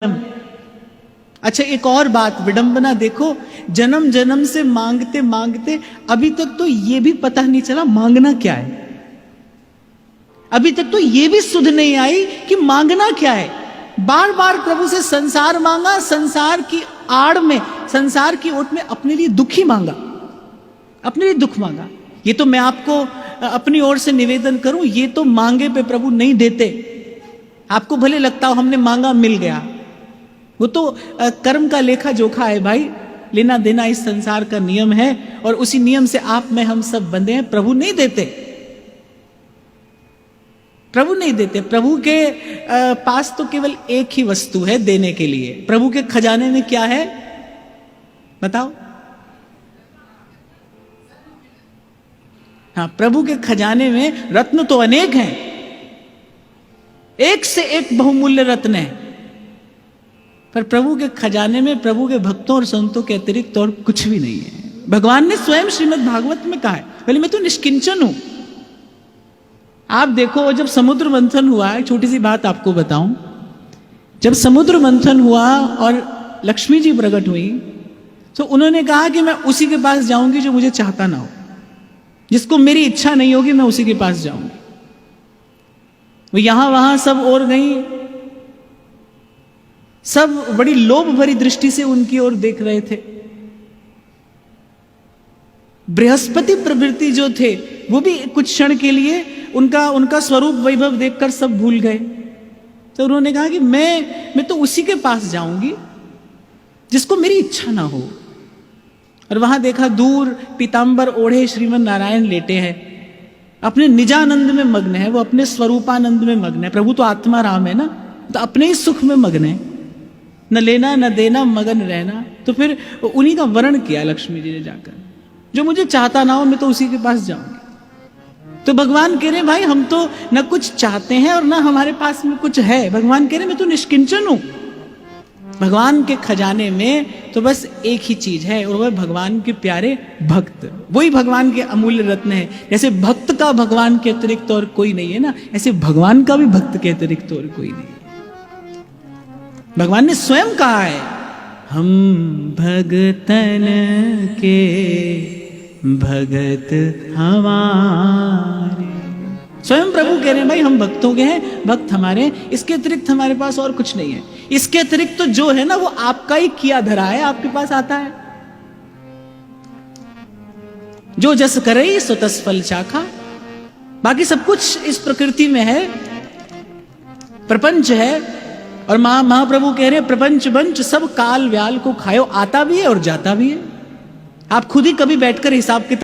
अच्छा, एक और बात विडंबना देखो, जन्म जन्म से मांगते मांगते अभी तक तो ये भी पता नहीं चला मांगना क्या है। अभी तक तो ये भी सुध नहीं आई कि मांगना क्या है। बार बार प्रभु से संसार मांगा, संसार की आड़ में, संसार की ओट में अपने लिए दुख ही मांगा, अपने लिए दुख मांगा। ये तो मैं आपको अपनी ओर से निवेदन करूं, ये तो मांगे पे प्रभु नहीं देते। आपको भले लगता हो हमने मांगा मिल गया, वो तो कर्म का लेखा जोखा है भाई, लेना देना इस संसार का नियम है और उसी नियम से आप में हम सब बंधे हैं। प्रभु नहीं देते, प्रभु नहीं देते। प्रभु के पास तो केवल एक ही वस्तु है देने के लिए। प्रभु के खजाने में क्या है बताओ? हाँ, प्रभु के खजाने में रत्न तो अनेक हैं, एक से एक बहुमूल्य रत्न है, पर प्रभु के खजाने में प्रभु के भक्तों और संतों के अतिरिक्त और कुछ भी नहीं है। भगवान ने स्वयं श्रीमद् भागवत में कहा है, बोले मैं तो निष्किंचन हूं। आप देखो, जब समुद्र मंथन हुआ, एक छोटी सी बात आपको बताऊं, जब समुद्र मंथन हुआ और लक्ष्मी जी प्रकट हुई तो उन्होंने कहा कि मैं उसी के पास जाऊंगी जो मुझे चाहता ना हो, जिसको मेरी इच्छा नहीं होगी मैं उसी के पास जाऊंगी। वो यहां वहां सब और गई, सब बड़ी लोभ भरी दृष्टि से उनकी ओर देख रहे थे। बृहस्पति प्रवृत्ति जो थे वो भी कुछ क्षण के लिए उनका स्वरूप वैभव देखकर सब भूल गए। तो उन्होंने कहा कि मैं तो उसी के पास जाऊंगी जिसको मेरी इच्छा ना हो। और वहां देखा दूर पीतांबर ओढ़े श्रीमन नारायण लेटे हैं, अपने निजानंद में मग्न है, वो अपने स्वरूपानंद में मग्न है। प्रभु तो आत्मा राम है ना, तो अपने ही सुख में मग्न है, न लेना न देना मगन रहना। तो फिर उन्हीं का वर्ण किया लक्ष्मी जी ने जाकर, जो मुझे चाहता ना हो मैं तो उसी के पास जाऊंगी। तो भगवान कह रहे भाई हम तो न कुछ चाहते हैं और न हमारे पास में कुछ है। भगवान कह रहे मैं तो निष्किंचन हूं। भगवान के खजाने में तो बस एक ही चीज है और वह भगवान के प्यारे भक्त। वही भगवान के अमूल्य रत्न है। जैसे भक्त का भगवान के अतिरिक्त और कोई नहीं है ना, ऐसे भगवान का भी भक्त के अतिरिक्त और कोई नहीं है। भगवान ने स्वयं कहा है, हम भगतन के भगत हमारे। स्वयं प्रभु कह रहे हैं भाई हम भक्तों के हैं, भक्त हमारे, इसके अतिरिक्त हमारे पास और कुछ नहीं है। इसके अतिरिक्त तो जो है ना वो आपका ही किया धरा है, आपके पास आता है। जो जस करे सो तस फल चाखा। बाकी सब कुछ इस प्रकृति में है, प्रपंच है। और महाप्रभु कह रहे हैं प्रपंच बंच सब काल व्याल को खायो, आता भी है और जाता भी है। आप खुद ही कभी बैठकर हिसाब किताब